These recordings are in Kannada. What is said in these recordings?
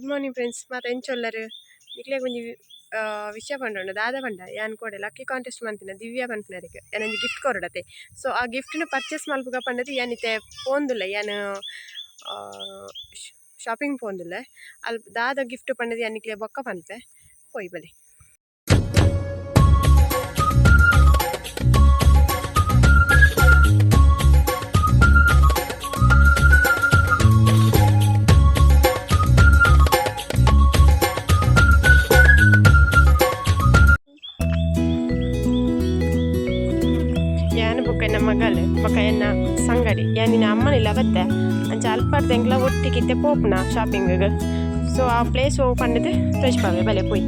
ಗುಡ್ ಮಾರ್ನಿಂಗ್ ಫ್ರೆಂಡ್ಸ್ ಮತ್ತೆ ಎಂಚೊಲ್ಲರು ನಿಕ್ಲೆ ಒಂಜಿ ವಿಷಯ ಪಂಡ ದಾದ ಪಂಡ ಯಾನ್ ಕೊಡೆ ಲಕ್ಕಿ ಕಾಂಟೆಸ್ಟ್ ಮಂತಿನ ದಿವ್ಯಾ ಪಂಪನರಿಗೆ ಏನೊಂದು ಗಿಫ್ಟ್ ಕೊರಡತೆ ಸೊ ಆ ಗಿಫ್ಟ್ನ ಪರ್ಚೇಸ್ ಮಲ್ಪುಗ ಪಂಡದು ಯಾನಿತ್ತೆ ಪೋಂದುಲ್ಲ ಯಾನು ಶಾಪಿಂಗ್ ಪೋಂದುಲ್ಲ ಅಲ್ಲಿ ದಾದ ಗಿಫ್ಟ್ ಪಂಡದು ಯಾನಿಕ್ಲೆ ಬೊಕ್ಕ ಪಂಪೆ ಪೋಯ್ ಬಲೆ ಮಗಲ್ ಬೊಕ್ಕ ಸಂಗಡಿ ಯಾನಿನ ಅಮ್ಮನಿಲ್ಲ ಬತ್ತೆ ಅಂಚ ಅಲ್ಪರ್ದೆಂಗ್ಲ ಒಟ್ಟಿಗಿತ್ತೆ ಪೋಪುನ ಶಾಪಿಂಗ್ ಸೊ ಆ ಪ್ಲೇಸ್ ಹೋಗಿ ಪಂಡದು ಫ್ರೆಶ್ ಪಾವೆ ಬಲೆ ಪೋಯ್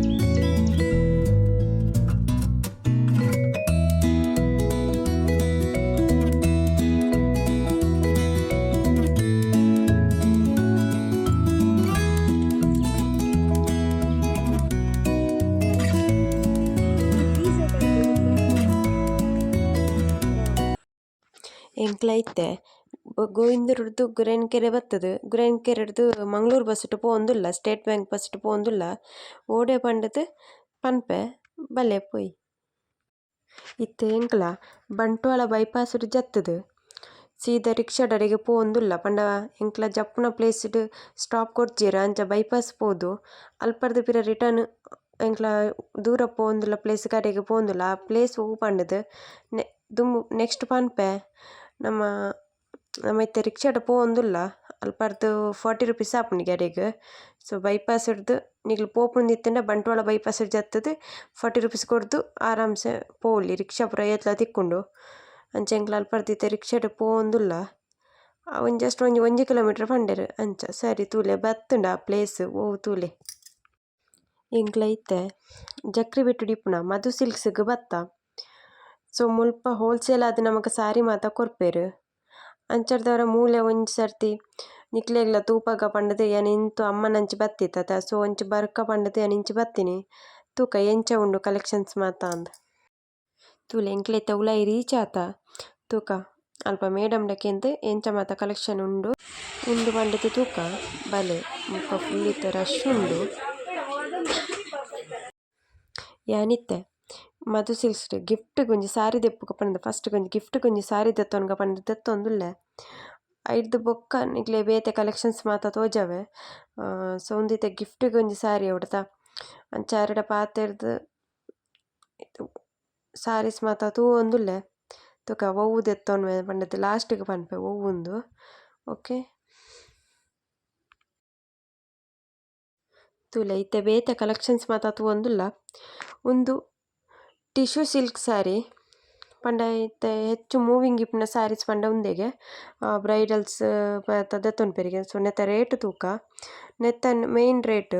ಎಂಕ್ಲೈತೆ ಗೋವಿಂದರದ್ದು ಗುರೇನ್ಕೆರೆ ಬರ್ತದೆ ಗುರೇನ್ಕೆರೆಡ್ದು ಮಂಗಳೂರು ಬಸ್ಸುಟ್ಟು ಪೋಂದುಲ್ಲ ಸ್ಟೇಟ್ ಬ್ಯಾಂಕ್ ಬಸ್ಸುಟ್ಟು ಪೋಂದುಲ್ಲ ಓಡೆ ಪಂಡದು ಪನ್ಪೆ ಬಲೆ ಪೋಯ್ ಇತ್ತೆ ಎಂಕ್ಲ ಬಂಟ್ವಾಳ ಬೈಪಾಸ್ ಜತ್ತದು ಸೀದಾ ರಿಕ್ಷಾಡರೆಗೆ ಪೋಂದುಲ್ಲ ಪಂಡ ಎಂಕ್ಲ ಜಪ್ಪುನ ಪ್ಲೇಸ್ಡ್ ಸ್ಟಾಪ್ ಕೊಡ್ಜೀರ ಅಂಚ ಬೈಪಾಸ್ ಪೋದು ಅಲ್ಪರ್ದು ಪಿರ ರಿಟರ್ನ್ ಎಂಕ್ಲ ದೂರ ಪೋಂದುಲ್ಲ ಪ್ಲೇಸ್ ಕಡೆಗೆ ಪೋಂದುಲ್ಲ ಆ ಪ್ಲೇಸ್ ಹೋಗಿ ಪಂಡದು ದುಂಬು ನೆಕ್ಸ್ಟ್ ಪನ್ಪೆ ನಮ್ಮ ಇತ್ತೆ ರಿಕ್ಷಾಡ್ ಪೋಂದುಲ್ಲ ಅಲ್ಪರ್ದು 40 ರೂಪೀಸ್ ಆಪುಂಡು ಗಾಡಿಗೆ ಸೊ ಬೈಪಾಸ್ ಹಿಡ್ದು ನಿಗ್ಲು ಪೋಪುಂದಿತ್ತಂಡ ಬಂಟ್ವಾಳ ಬೈಪಾಸ್ ಜತ್ತದು 40 ರೂಪೀಸ್ ಕೊಡ್ದು ಆರಾಮ್ಸೆ ಪೋಲಿ ರಿಕ್ಷಾ ಪೂರ ಏತ್ಲ ತಿಕ್ಕೊಂಡು ಅಂಚ ಎಂಕ್ಲ ಅಲ್ಪರ್ದು ಇತ್ತೆ ರಿಕ್ಷಾಡ್ ಪೋಂದುಲ್ಲ ಒಂದು ಜಸ್ಟ್ 1 ಕಿಲೋಮೀಟರ್ ಪಂಡೆರ್ ಅಂಚ ಸರಿ ತೂಲೆ ಬತ್ತುಂಡ ಆ ಪ್ಲೇಸ್ ಓ ತೂಲೆ ಎಂಕ್ಲ ಇತ್ತೆ ಜಕ್ರಿ ಬೆಟ್ಟು ಡಿಪ್ಪುನ ಮಧು ಸಿಲ್ಕ್ಸ್ಗೆ ಬತ್ತ ಸೊ ಮುಲ್ಪ ಹೋಲ್ಸೇಲ್ ಆದ ನಮಗೆ ಸಾರಿ ಮಾತ ಕೊರ್ಪೇರು ಅಂಚರ್ದವರ ಮೂಲೆ ಒಂಜಿ ಸರ್ತಿ ನಿಕ್ಲೆಗ್ಲ ತೂಪಗ ಪಂಡದು ಯಾನ್ ಇಂತು ಅಮ್ಮನಂಚಿ ಬತ್ತಿತ್ತ ಸೊ ಒಂಚಿ ಬರ್ಕ ಪಂಡದು ಯಾನ್ ಇಂಚಿ ಬತ್ತೀನಿ ತೂಕ ಎಂಚ ಉಂಡು ಕಲೆಕ್ಷನ್ಸ್ ಮಾತ ಅಂದ ತೂಲೆ ಎಂಕ್ಲೆತ್ತ ಉಲಾಯಿ ರೀಚ್ ಆತ ತೂಕ ಅಲ್ಪ ಮೇಡಮ್ಡಕ್ಕೆಂದು ಎಂಚ ಮಾತ ಕಲೆಕ್ಷನ್ ಉಂಡು ಪಂಡದು ತೂಕ ಬಲೆ ಮುಖ ಫುಲ್ ಇತ್ತ ರಶ್ ಉಂಡು ಯಾನಿತ್ತೆ ಮಧು ಸಿಲ್ಕ್ಸ್ ಗಿಫ್ಟ್ ಗೊಂಜಿ ಸಾರಿ ದೆಪ್ಪುಗ ಪಂಡ ಫಸ್ಟ್ ಗೊಂಜಿ ಗಿಫ್ಟ್ ಗೊಂಜಿ ಸಾರಿ ದೆತ್ತೊನ್ಗ ಪಂಡ ದೆತ್ತೊಂದುಲ್ಲೆ ಐಡ್ದು ಬೊಕ್ಕ ನಿಕ್ಲೆ ಬೇತೆ ಕಲೆಕ್ಷನ್ಸ್ ಮಾತ ತೋಜಾವೆ ಸೊ ಒಂದಿತ್ತೆ ಗಿಫ್ಟ್ ಗೊಂಜಿ ಸಾರಿ ಅವಡ್ತ ಅಂಚ ಅರಡ ಪಾತೆರ್ದು ಸಾರೀಸ್ ಮಾತ ತೂ ಒಂದುಲ್ಲೆ ತುಕ ಒವ್ವು ದೆತ್ತೊನ್ವೆ ಪಂಡದು ಲಾಸ್ಟ್ಗೆ ಪನ್ಪೆ ಒವ್ವುಂದು ಓಕೆ ತೂಲೆ ಇತ್ತೆ ಬೇತೆ ಕಲೆಕ್ಷನ್ಸ್ ಮಾತ ತೂ ಒಂದುಲ್ಲ ಒಂದು ಟಿಶ್ಯೂ ಸಿಲ್ಕ್ ಸ್ಯಾರಿ ಪಂಡ ಇತ್ತೆ ಹೆಚ್ಚು ಮೂವಿಂಗ್ ಇಪ್ಪುನ ಸ್ಯಾರೀಸ್ ಪಂಡ ಉಂದೆಗೆ ಬ್ರೈಡಲ್ಸ್ ದೆತ್ತೊನ್ಪೆರಿಗೆ ಸೊ ನೆತ್ತ ರೇಟ್ ತೂಕ ನೆತ್ತ ಮೇಯ್ನ್ ರೇಟ್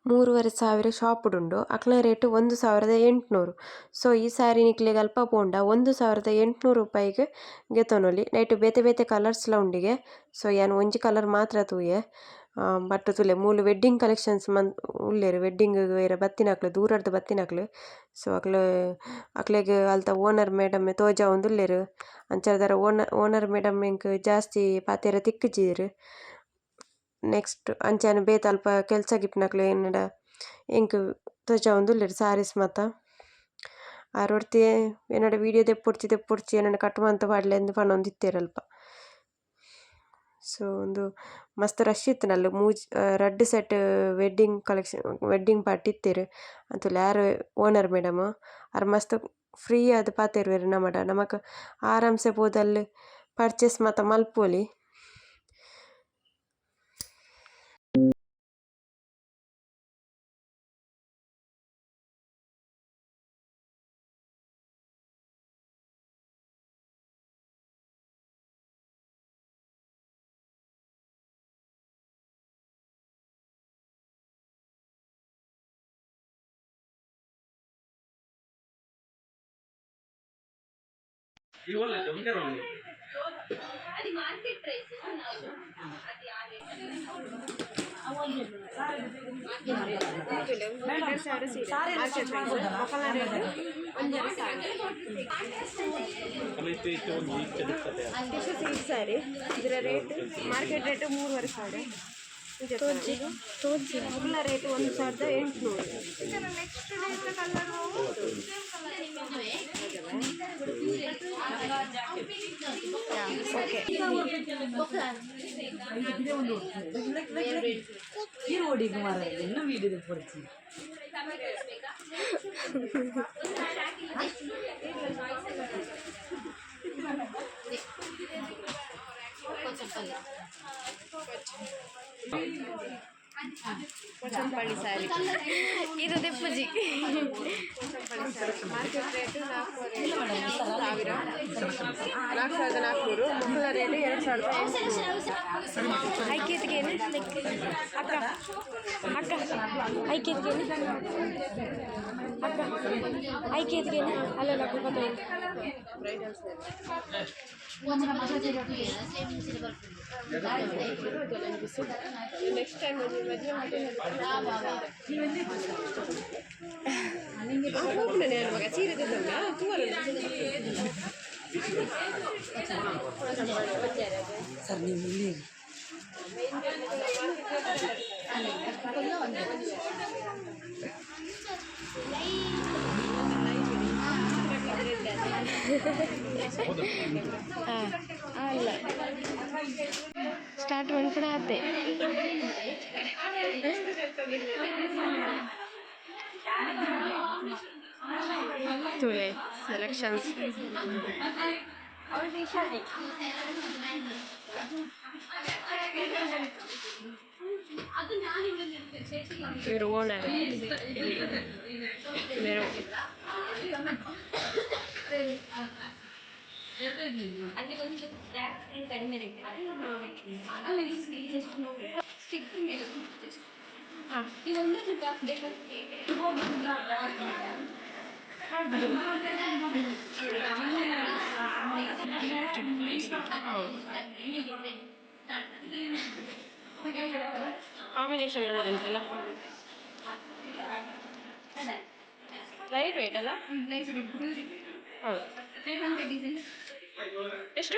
3500 ಶಾಪುಡುಂಡು ಅಕ್ಲ ರೇಟ್ 1800 ಸೊ ಈ ಸ್ಯಾರಿ ನಿಕ್ಲೆಗ್ ಅಲ್ಪ ಪೋಂಡ 1800 ರೂಪಾಯಿಗೆ ಗೆತೊನೊಲಿ ನೈಟ್ ಬೇತೆ ಬೇತೆ ಕಲರ್ಸ್ಲ ಉಂಡಿಗೆ ಸೊ ಯಾನ್ ಒಂಜಿ ಕಲರ್ ಮಾತ್ರ ತೂಯೆ ಬಟ್ ತುಲೆ ಮೂಲು ವೆಡ್ಡಿಂಗ್ ಕಲೆಕ್ಷನ್ಸ್ ಉಲ್ಲೆರ್ ವೆಡ್ಡಿಂಗ್ ಬೇರೆ ಬತ್ತಿನಕ್ಲು ದೂರಡ್ದು ಬತ್ತಿನಕ್ಲು ಸೊ ಅಕ್ಲೆಗ್ ಅಲ್ತ ಓನರ್ ಮೇಡಮ್ ತೋಜಾ ಒಂದುಲ್ಲೆರ್ ಅಂಚರ್ದಾರ ಓನರ್ ಮೇಡಮ್ ಎಂಕ್ ಜಾಸ್ತಿ ಪಾತೆರ ತಿಕ್ಕುಜೀರ್ ನೆಕ್ಸ್ಟ್ ಅಂಚಾನ ಬೇತ ಅಲ್ಪ ಕೆಲ್ಸ ಗಿಪ್ನಕ್ಲು ಏನಡ ಎಂಕ್ ತೋಜಾ ಒಂದುಲ್ಲೆರ್ ಸಾರೀಸ್ ಮಾತ ಆರೊಡ್ತಿ ಏನಡ ವೀಡಿಯೋ ದೆಪ್ಪೊಡ್ಚಿ ಏನಡ ಕಟ್ಟುವಂತ ಪಾಡ್ಲೆ ಎಂದು ಪನೊಂದಿತ್ತೆರ್ ಅಲ್ಪ ಸೊ ಒಂದು ಮಸ್ತ್ ರಶ್ ಇತ್ತು ನಲ್ಲು ರಡ್ಡ್ set wedding collection wedding party ಇತ್ತೇರು ಅಂತೂ ಯಾರು ಓನರ್ ಮೇಡಮ್ ಅವ್ರು ಮಸ್ತ್ ಫ್ರೀ ಆದ ಪಾತೆರ್ವೇರು ನಮಕ್ ಆರಾಮ್ಸೆ ಪೋದಲ್ಲಿ ಪರ್ಚೇಸ್ ಮಾತ ಮಲ್ಪೊಲಿ అది మార్కెట్ ప్రైస్ ಸ್ಯಾರಿ ಇದರ ರೇಟ್ ಮಾರ್ಕೆಟ್ ರೇಟ್ 3500 ತೋಜಿ ತೋಜಿ ಮೊದಲ ರೇಟ್ 1800. ಚಂಪಳ್ಳಿ ಸ್ಯಾರಿ ಇದು ದೆಪ್ಪಜಿ ಮಾರ್ಕೆಟ್ ರೇಟ್ 4,400 ಮೊದಲ ರೇಟ್ 2,800. ಐಕ್ಯತೆಗೇನು ಅಕ್ಕ ಅಕ್ಕ ಐಕ್ಯತೆಗೇನು ಅಕ್ಕ ಐಕ್ಯತೆಗೇನು ಅಲ್ಲಲ್ಲ ಗೊತ್ತಾಯ್ತು ನೆಕ್ಸ್ಟ್ ಟೈಮ್ ಮದುವೆ ಮಗ ಸೀರೆ ತಂದ ಸರ್ ನೀವು ಇಲ್ಲಿ ಅಲ್ಲ ಸ್ಟಾರ್ಟ್ ಮಾಡ್ಕೊಂಡು ಆತೆ ತುಳೆ ಸೆಲೆಕ್ಷನ್ಸ್ ಇವರು ಓನರ್ ಬೇರೆ ಅಲ್ಲಿ ಒಂದು ಕಡಿಮೆ ರೇಟ್ ಇದೊಂದು ಕಾಂಬಿನೇಷನ್ ಉಂಟಲ್ಲ ಲೈಟ್ ವೇಟ್ ಅಲ್ಲ ಹೌದು ಎಷ್ಟು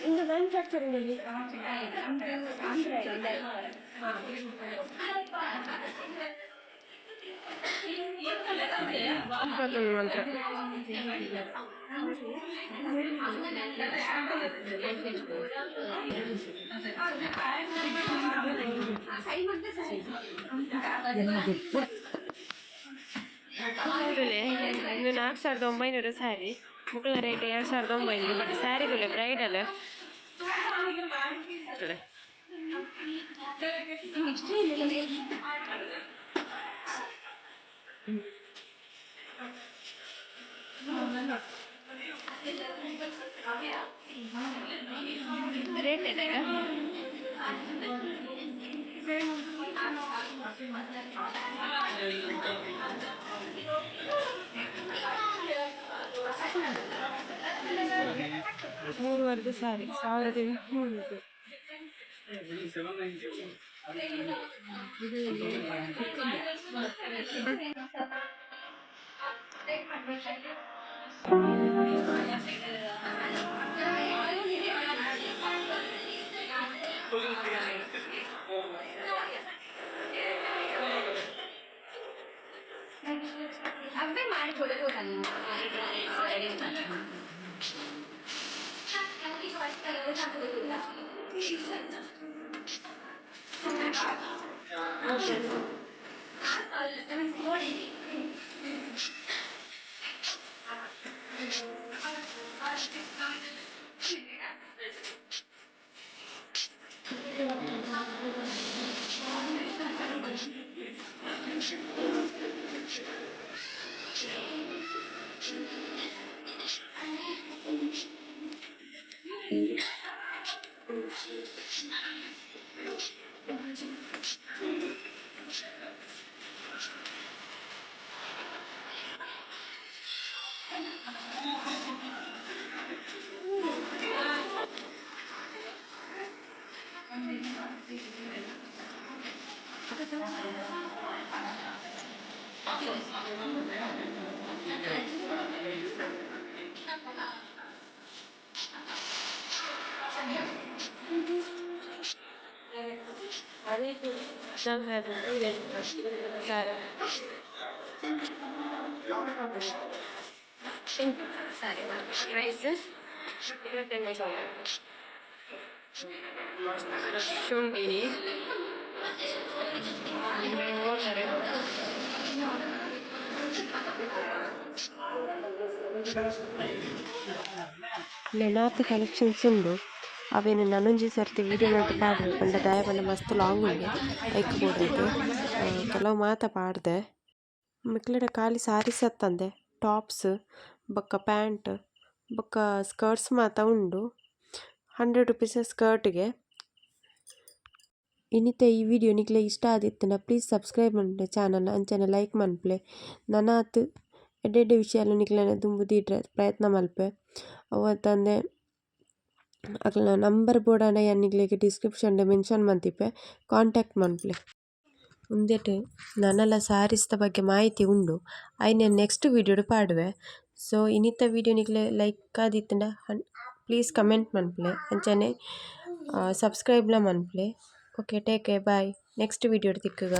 ಇಂದು ಮ್ಯಾನುಫ್ಯಾಕ್ಚರಿಂಗ್ ಅಲ್ಲಿ ಇಪ್ಪತ್ತೊಂದು ಮಂತ್ರ ಇದು 4,900 ಸ್ಯಾರಿ ಮುಕ್ಕಳ ರೇಟ್ 2,900 ಬಟ್ ಸ್ಯಾರಿಗಳು ಬ್ರೈಡಲ್ ರೇಟ್ ಏನಾಗ ಮೂರುವರೆದು ಸ್ಯಾರಿ 1,300 ಅವೇ ಮಾಡಿಕೊಡ್ಬೋದ ರೈಸ್ ಶುಂಠಿ ನೆನಾತ್ ಕಲೆಕ್ಷನ್ಸ್ ಉಂಡು ಅವೇನು ನನೊಂಜಿ ಸರ್ತಿ ವೀಡಿಯೋ ಮಾತ ಪಾಡ್ರೆ ಪಂಡ ದಾಯ ಪಂಡ ಮಸ್ತ್ ಲಾಂಗ್ ಉಂಡು ಐಕ್ ಬೋಡೈತೆ ಕೆಲವು ಮಾತ ಪಾಡ್ದೆ ಮಿಕ್ಲಡೆ ಖಾಲಿ ಸಾರೀಸ್ ಅತ್ತಂದೆ ಟಾಪ್ಸ್ ಬೊಕ್ಕ ಪ್ಯಾಂಟ್ ಬೊಕ್ಕ ಸ್ಕರ್ಟ್ಸ್ ಮಾತ ಉಂಡು 100 ರುಪೀಸ್ ಸ್ಕರ್ಟ್ಗೆ. ಇನ್ನಿತ ಈ ವಿಡಿಯೋ ನಿಕ್ಲೆ ಇಷ್ಟ ಆದಿತ್ತಂಡ ಪ್ಲೀಸ್ ಸಬ್ಸ್ಕ್ರೈಬ್ ಮನ್ಪೆ ಚಾನಲ್ ಅಂಚನೆ ಲೈಕ್ ಮನ್ಪಲೆ. ನನಾತ್ ಎಡ್ಡೆಡ್ಡೆ ವಿಷಯಾಲು ನಿಕ್ಲೆನ ದುಂಬು ದೀಡ್ರೆ ಪ್ರಯತ್ನ ಮಲ್ಪೆ ಅವತ್ತಂದೆ ಅಕ್ಲ ನಂಬರ್ ಬೋಡಾಂಡ ಯಾನ್ನಿಗ್ಲೆಗ್ ಡಿಸ್ಕ್ರಿಪ್ಷನ್ಡೆ ಮೆನ್ಷನ್ ಮಂತಿಪ್ಪೆ ಕಾಂಟ್ಯಾಕ್ಟ್ ಮನ್ಪಲೆ. ಉಂದೆಟ್ ನನಲ ಸ್ಯಾರೀಸ್ದ ಬಗ್ಗೆ ಮಾಹಿತಿ ಉಂಡು ಐನ ನೆಕ್ಸ್ಟ್ ವಿಡಿಯೋಡ್ ಪಾಡುವೆ. ಸೊ ಇನ್ನಿತ ವಿಡಿಯೋ ನಿಕ್ಲೆ ಲೈಕ್ ಆದಿತ್ತಂಡ ಪ್ಲೀಸ್ ಕಮೆಂಟ್ ಮನ್ಪಲೆ ಅಂಚನೆ ಸಬ್ಸ್ಕ್ರೈಬ್ಲ ಮನ್ಪಲೆ. Okay take care bye next ವಿಡಿಯೋಡ್ ತಿಕ್ಕುಗ.